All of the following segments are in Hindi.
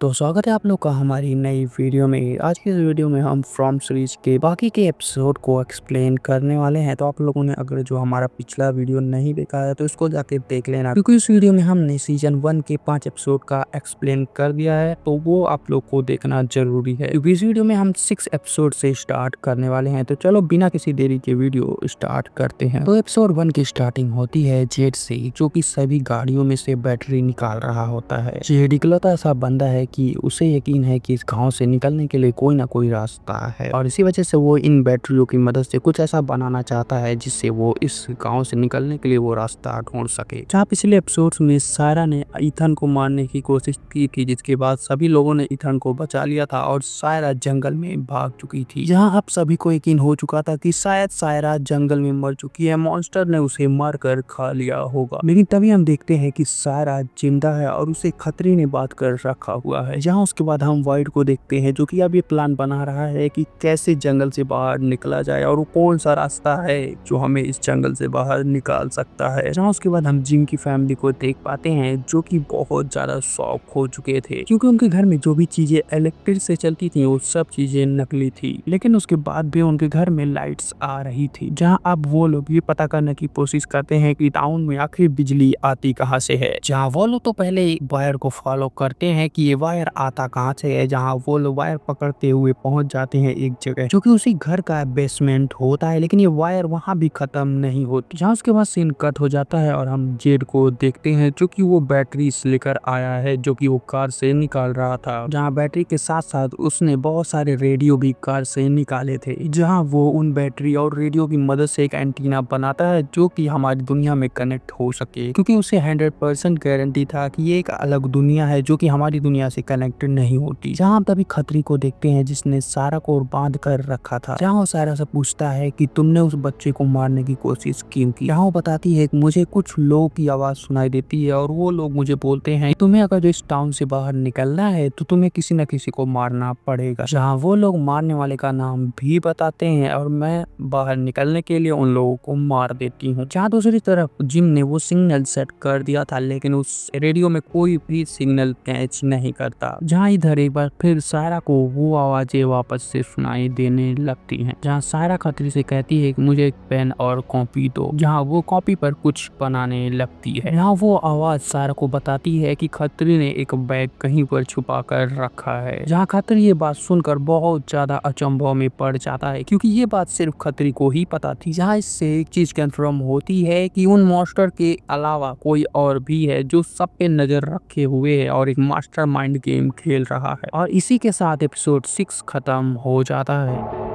तो स्वागत है आप लोग का हमारी नई वीडियो में। आज की इस वीडियो में हम फ्रॉम सीरीज के बाकी के एपिसोड को एक्सप्लेन करने वाले हैं। तो आप लोगों ने अगर जो हमारा पिछला वीडियो नहीं देखा है तो इसको जाके देख लेना, क्योंकि इस वीडियो में हमने सीजन 1 के 5 एपिसोड का एक्सप्लेन कर दिया है, तो वो आप लोग को देखना जरूरी है, क्योंकि इस वीडियो में हम 6 एपिसोड से स्टार्ट करने वाले हैं। तो चलो बिना किसी देरी के वीडियो स्टार्ट करते हैं। तो एपिसोड 1 की स्टार्टिंग होती है जेड से, जो कि सभी गाड़ियों में से बैटरी निकाल रहा होता है। जेड इकलौता ऐसा बंदा है कि उसे यकीन है कि इस गांव से निकलने के लिए कोई ना कोई रास्ता है, और इसी वजह से वो इन बैटरियों की मदद से कुछ ऐसा बनाना चाहता है जिससे वो इस गांव से निकलने के लिए वो रास्ता ढूंढ सके। जहाँ पिछले एपिसोड्स में सायरा ने ईथन को मारने की कोशिश की थी, जिसके बाद सभी लोगों ने ईथन को बचा लिया था और सायरा जंगल में भाग चुकी थी। जहाँ अब सभी को यकीन हो चुका था कि शायद सायरा जंगल में मर चुकी है, मॉन्स्टर ने उसे मार कर खा लिया होगा। लेकिन तभी हम देखते हैं कि सायरा जिंदा है और उसे खतरी ने बात कर रखा हुआ है। जहाँ उसके बाद हम वाइड को देखते हैं, जो कि अब ये प्लान बना रहा है कि कैसे जंगल से बाहर निकला जाए और वो कौन सा रास्ता है जो हमें इस जंगल से बाहर निकाल सकता है। जहाँ उसके बाद हम जिम की फैमिली को देख पाते हैं, जो कि बहुत ज्यादा शौक हो चुके थे, क्योंकि उनके घर में जो भी चीजें इलेक्ट्रिक से चलती थी वो सब चीजें नकली थी। लेकिन उसके बाद भी उनके घर में लाइट्स आ रही थी। जहाँ अब वो लोग ये पता करने की कोशिश करते हैं कि टाउन में आखिर बिजली आती कहाँ से है। जहाँ वो लोग तो पहले वायर को फॉलो करते हैं कि ये वायर आता कहाँ से है। जहाँ वो लोग वायर पकड़ते हुए पहुंच जाते हैं एक जगह, जो कि उसी घर का बेसमेंट होता है, लेकिन ये वायर वहां भी खत्म नहीं होती। जहाँ उसके बाद सीन कट हो जाता है और हम जेड को देखते हैं, जो कि वो बैटरी लेकर आया है, जो कि वो कार से निकाल रहा था। जहाँ बैटरी के साथ साथ उसने बहुत सारे रेडियो भी कार से निकाले थे। जहाँ वो उन बैटरी और रेडियो की मदद से एक एंटीना बनाता है, जो कि हमारी दुनिया में कनेक्ट हो सके, क्योंकि उसे 100% गारंटी था कि ये एक अलग दुनिया है जो कि हमारी दुनिया से कनेक्टेड नहीं होती। जहाँ हम तभी खतरी को देखते हैं, जिसने सारा को बांध कर रखा था। जहाँ वो सारा से पूछता है कि तुमने उस बच्चे को मारने की कोशिश क्यों की। जहाँ वो बताती है कि मुझे कुछ लोगों की आवाज सुनाई देती है और वो लोग मुझे बोलते हैं तुम्हें अगर इस टाउन से बाहर निकलना है तो तुम्हें किसी न किसी को मारना पड़ेगा। जहाँ वो लोग मारने वाले का नाम भी बताते हैं और मैं बाहर निकलने के लिए उन लोगों को मार देती हूँ। जहाँ दूसरी तरफ जिम ने वो सिग्नल सेट कर दिया था, लेकिन उस रेडियो में कोई भी सिग्नल कैच नहीं करता। जहाँ इधर एक बार फिर सायरा को वो आवाजें वापस से सुनाई देने लगती हैं। जहाँ सायरा खतरी से कहती है कि मुझे एक पेन और कॉपी दो। जहाँ वो कॉपी पर कुछ बनाने लगती है। यहाँ वो आवाज सायरा को बताती है कि खतरी ने एक बैग कहीं पर छुपा कर रखा है। जहाँ खतरी ये बात सुनकर बहुत ज्यादा अचंभव में पड़ जाता है, क्योंकि ये बात सिर्फ खतरी को ही पता थी। जहाँ इससे एक चीज कंफर्म होती है कि उन मॉन्स्टर के अलावा कोई और भी है जो सब पे नजर रखे हुए है और एक मास्टरमाइंड गेम खेल रहा है। और इसी के साथ एपिसोड 6 खत्म हो जाता है।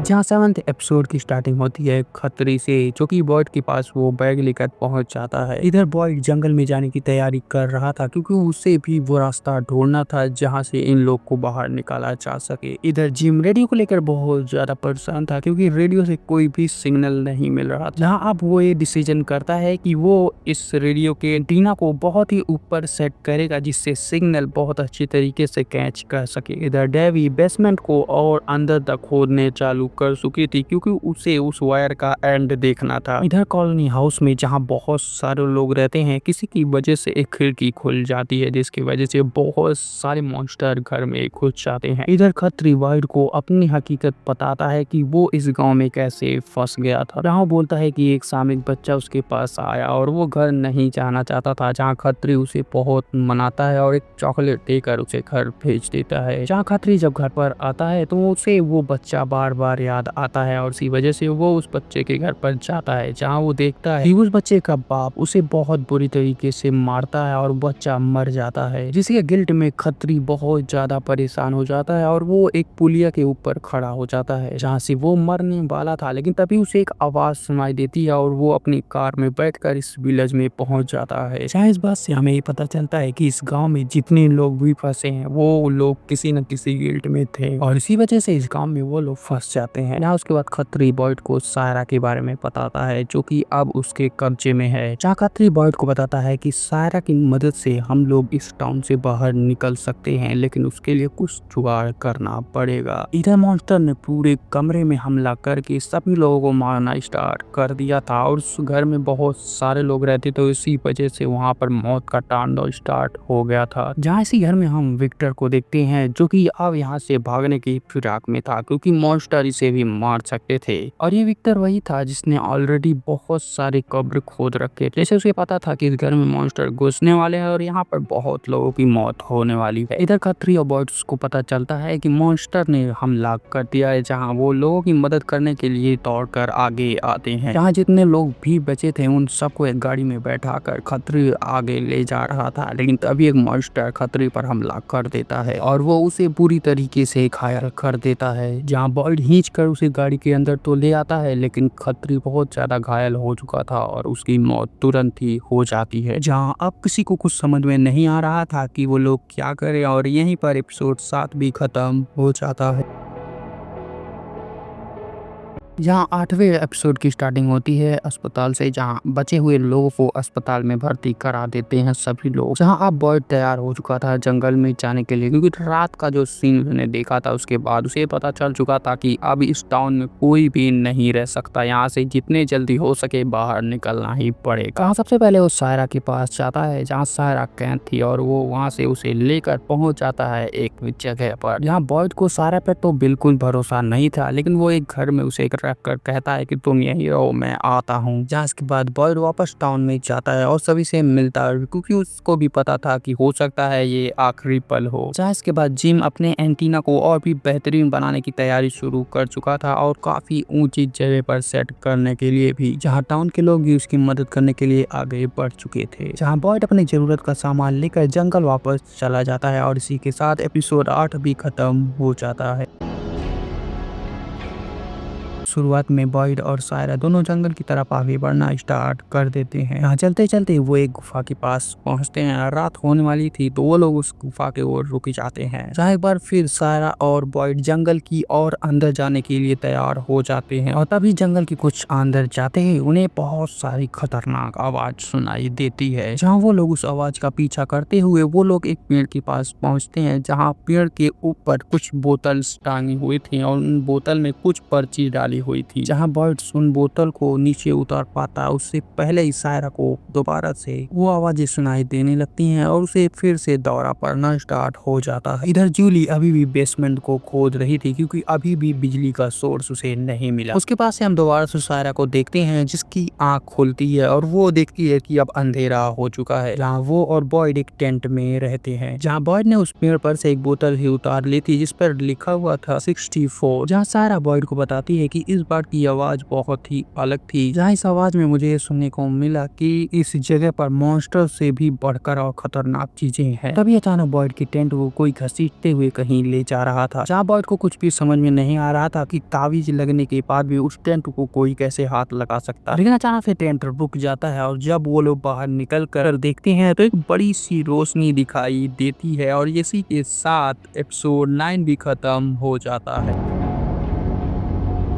जहाँ 7th एपिसोड की स्टार्टिंग होती है खतरी से, जो कि बॉयड के पास वो बैग लेकर पहुंच जाता है। इधर बॉयड जंगल में जाने की तैयारी कर रहा था, क्योंकि उसे भी वो रास्ता ढूंढना था जहां से इन लोग को बाहर निकाला जा सके। इधर जिम रेडियो को लेकर बहुत ज्यादा परेशान था, क्योंकि रेडियो से कोई भी सिग्नल नहीं मिल रहा था। जहाँ अब वो ये डिसीजन करता है कि वो इस रेडियो के एंटीना को बहुत ही ऊपर सेट करेगा, जिससे सिग्नल बहुत अच्छी तरीके से कैच कर सके। इधर डेवी बेसमेंट को और अंदर तक खोदने चालू कर चुकी थी, क्योंकि उसे उस वायर का एंड देखना था। इधर कॉलोनी हाउस में जहां बहुत सारे लोग रहते हैं, किसी की वजह से एक खिड़की खुल जाती है, जिसकी वजह से बहुत सारे मॉन्स्टर घर में घुस जाते हैं। इधर खतरी वाइड को अपनी हकीकत बताता है कि वो इस गांव में कैसे फंस गया था। जहां बोलता है कि एक सामयिक बच्चा उसके पास आया और वो घर नहीं जाना चाहता था। जहाँ खतरी उसे बहुत मनाता है और एक चॉकलेट देकर उसे घर भेज देता है। जहाँ खतरी जब घर पर आता है तो उसे वो बच्चा बार बार याद आता है, और इसी वजह से वो उस बच्चे के घर पर जाता है। जहाँ वो देखता है कि उस बच्चे का बाप उसे बहुत बुरी तरीके से मारता है और बच्चा मर जाता है, जिसके गिल्ट में खतरी बहुत ज्यादा परेशान हो जाता है और वो एक पुलिया के ऊपर खड़ा हो जाता है, जहाँ से वो मरने वाला था। लेकिन तभी उसे एक आवाज सुनाई देती है और वो अपनी कार में बैठकर इस विलेज में पहुंच जाता है। जहाँ इस बात से हमें ये पता चलता है कि इस गाँव में जितने लोग भी फंसे हैं वो लोग किसी न किसी गिल्ट में थे, और इसी वजह से इस गाँव में वो लोग फंस जाते जाते हैं। यहाँ उसके बाद खत्री बॉयड को सायरा के बारे में बताता है जो कि अब उसके कब्जे में है। जहाँ खत्री बॉयड को बताता है कि सायरा की मदद से हम लोग इस टाउन से बाहर निकल सकते हैं, लेकिन उसके लिए कुछ जुगाड़ करना पड़ेगा। इधर मॉन्स्टर ने पूरे कमरे में हमला करके सभी लोगों को मारना स्टार्ट कर दिया था और उस घर में बहुत सारे लोग रहते थे, इसी वजह से वहाँ पर मौत का तांडव स्टार्ट हो गया था। जहाँ इसी घर में हम विक्टर को देखते हैं जो कि अब यहाँ से भागने की फिराक में था क्योंकि मॉन्स्टर इसे भी मार सकते थे। और ये विक्टर वही था जिसने ऑलरेडी बहुत सारे कब्र खोद रखे, जैसे उसे पता था कि इस घर में मॉन्स्टर घुसने वाले हैं और यहाँ पर बहुत लोगों की मौत होने वाली है। इधर खत्री और बॉयड्स को पता चलता है कि मॉन्स्टर ने हमला कर दिया है, जहाँ वो लोगों की मदद करने के लिए दौड़कर आगे आते हैं। जहाँ जितने लोग भी बचे थे उन सबको एक गाड़ी में बैठाकर खत्री आगे ले जा रहा था, लेकिन तभी एक मॉन्स्टर खत्री पर हमला कर देता है और वो उसे पूरी तरीके से घायल कर देता है। जहाँ बॉयड खींच कर उसे गाड़ी के अंदर तो ले आता है, लेकिन खत्री बहुत ज्यादा घायल हो चुका था और उसकी मौत तुरंत ही हो जाती है। जहाँ अब किसी को कुछ समझ में नहीं आ रहा था कि वो लोग क्या करें और यहीं पर एपिसोड 7 भी खत्म हो जाता है। जहाँ 8वें एपिसोड की स्टार्टिंग होती है अस्पताल से, जहाँ बचे हुए लोगों को अस्पताल में भर्ती करा देते हैं सभी लोग। जहाँ अब बॉयड तैयार हो चुका था जंगल में जाने के लिए, क्योंकि रात का जो सीन उसने देखा था उसके बाद उसे पता चल चुका था कि अब इस टाउन में कोई भी नहीं रह सकता, यहाँ से जितने जल्दी हो सके बाहर निकलना ही पड़ेगा। सबसे पहले वो सायरा के पास जाता है जहाँ सायरा कैद थी और वो वहाँ से उसे लेकर पहुँच जाता है एक जगह पर, जहाँ बॉयड को सायरा पे तो बिल्कुल भरोसा नहीं था, लेकिन वो एक घर में उसे रख कर कहता है कि तुम यहीं रहो, मैं आता हूँ। जहाँ इसके बाद बॉयड वापस टाउन में जाता है और सभी से मिलता है क्योंकि उसको भी पता था कि हो सकता है ये आखिरी पल हो। जहाँ इसके बाद जिम अपने एंटीना को और भी बेहतरीन बनाने की तैयारी शुरू कर चुका था और काफी ऊंची जगह पर सेट करने के लिए भी, जहाँ टाउन के लोग भी उसकी मदद करने के लिए आगे बढ़ चुके थे। जहाँ बॉयड अपनी जरूरत का सामान लेकर जंगल वापस चला जाता है और इसी के साथ एपिसोड 8 भी खत्म हो जाता है। शुरुआत में बॉयड और सायरा दोनों जंगल की तरफ आगे बढ़ना स्टार्ट कर देते हैं। यहाँ चलते चलते वो एक गुफा के पास पहुंचते हैं। रात होने वाली थी तो वो लोग उस गुफा के ओर रुक जाते हैं। जहाँ एक बार फिर सायरा और बॉयड जंगल की और अंदर जाने के लिए तैयार हो जाते हैं और तभी जंगल की कुछ अंदर जाते ही उन्हें बहुत सारी खतरनाक आवाज सुनाई देती है। जहाँ वो लोग उस आवाज का पीछा करते हुए वो लोग एक पेड़ के पास पहुंचते हैं, जहाँ पेड़ के ऊपर कुछ बोतल टांगी हुई थी और उन बोतल में कुछ पर्ची डाली हुई थी। जहां बॉयड उन बोतल को नीचे उतार पाता उससे पहले ही सायरा को दोबारा से वो आवाजें सुनाई देने लगती हैं और उसे फिर से दौरा पड़ना स्टार्ट हो जाता है। इधर जूली अभी भी बेसमेंट को खोद रही थी क्योंकि अभी भी बिजली का सोर्स उसे नहीं मिला। उसके पास से हम दोबारा से सायरा को देखते हैं जिसकी आंख खुलती है और वो देखती है कि अब अंधेरा हो चुका है। जहाँ वो और बॉयड एक टेंट में रहते हैं, जहाँ बॉयड ने उस पेड़ पर से एक बोतल ही उतार ली थी जिस पर लिखा हुआ था 64। जहाँ सायरा बॉयड को बताती है कि इस बार की आवाज बहुत ही अलग थी। जहाँ इस आवाज में मुझे ये सुनने को मिला कि इस जगह पर मॉन्स्टर से भी बढ़कर और खतरनाक चीजें हैं। तभी अचानक बॉयड की टेंट को कोई घसीटते हुए कहीं ले जा रहा था। जहाँ बॉयड को कुछ भी समझ में नहीं आ रहा था कि तावीज लगने के बाद भी उस टेंट को कोई कैसे हाथ लगा सकता, लेकिन अचानक से टेंट रुक जाता है और जब वो लोग बाहर निकल कर देखते हैं तो एक बड़ी सी रोशनी दिखाई देती है और इसी के साथ एपिसोड 9 भी खत्म हो जाता है।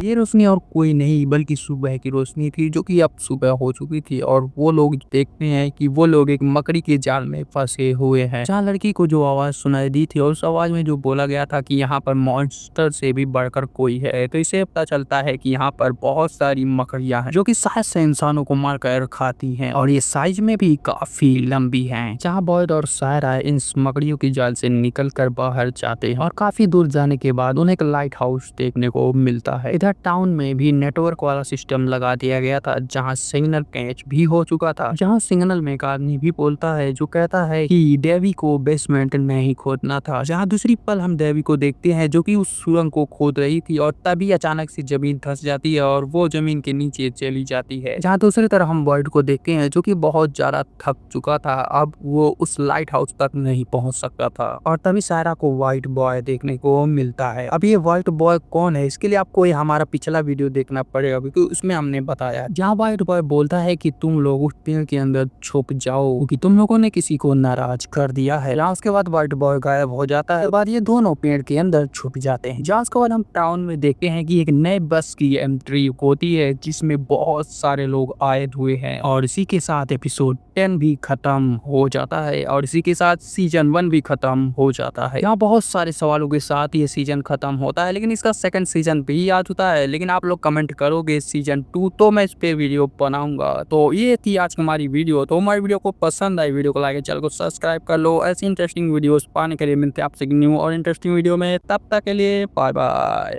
ये रोशनी और कोई नहीं बल्कि सुबह की रोशनी थी जो कि अब सुबह हो चुकी थी और वो लोग देखते हैं कि वो लोग एक मकड़ी के जाल में फंसे हुए हैं। जहाँ लड़की को जो आवाज सुनाई दी थी और उस आवाज में जो बोला गया था कि यहाँ पर मॉन्स्टर से भी बढ़कर कोई है, तो इसे पता चलता है कि यहाँ पर बहुत सारी मकड़ियाँ हैं जो कि शायद से इंसानों को मारकर खाती हैं और ये साइज में भी काफी लंबी हैं। जहाँ बॉयड और सायरा इन मकड़ियों की जाल से निकल कर बाहर जाते हैं और काफी दूर जाने के बाद उन्हें एक लाइट हाउस देखने को मिलता है। इधर टाउन में भी नेटवर्क वाला सिस्टम लगा दिया गया था जहां सिग्नल कैच भी हो चुका था। जहां सिग्नल में एक आदमी भी बोलता है जो कहता है कि डेवी को बेसमेंट नहीं खोदना था। जहां दूसरी पल हम डेवी को देखते हैं जो कि उस सुरंग को खोद रही थी और तभी अचानक से जमीन धंस जाती है और वो जमीन के नीचे चली जाती है। जहां दूसरी तरफ हम बॉयड को देखते हैं जो कि बहुत ज्यादा थक चुका था, अब वो उस लाइट हाउस तक नहीं पहुंच सकता था और तभी सायरा को व्हाइट बॉय देखने को मिलता है। अब ये व्हाइट बॉय कौन है इसके लिए आपको हमारा हमारा पिछला वीडियो देखना पड़ेगा, क्योंकि उसमें हमने बताया जहाँ व्हाइट बॉय बोलता है कि तुम लोग उस पेड़ के अंदर छुप जाओ क्योंकि तुम लोगों ने किसी को नाराज कर दिया है। जहाँ उसके बाद व्हाइट बॉय गायब हो जाता है, बाद ये दोनों पेड़ के अंदर छुप जाते हैं। जहाँ उसके बाद हम टाउन में देखते हैं कि एक नए बस की एंट्री होती है जिसमें बहुत सारे लोग आए हुए हैं, और इसी के साथ एपिसोड 10 भी खत्म हो जाता है और इसी के साथ सीजन 1 भी खत्म हो जाता है। यहाँ बहुत सारे सवालों के साथ ये सीजन खत्म होता है, लेकिन इसका सेकंड सीजन भी आ चुका है। लेकिन आप लोग कमेंट करोगे सीजन 2 तो मैं इस पे वीडियो बनाऊंगा। तो ये थी आज की हमारी वीडियो। तो हमारी वीडियो को पसंद आई, वीडियो को लाइक, चैनल को सब्सक्राइब कर लो। ऐसी इंटरेस्टिंग वीडियोस पाने के लिए मिलते हैं आपसे न्यू और इंटरेस्टिंग वीडियो में। तब तक के लिए बाय बाय।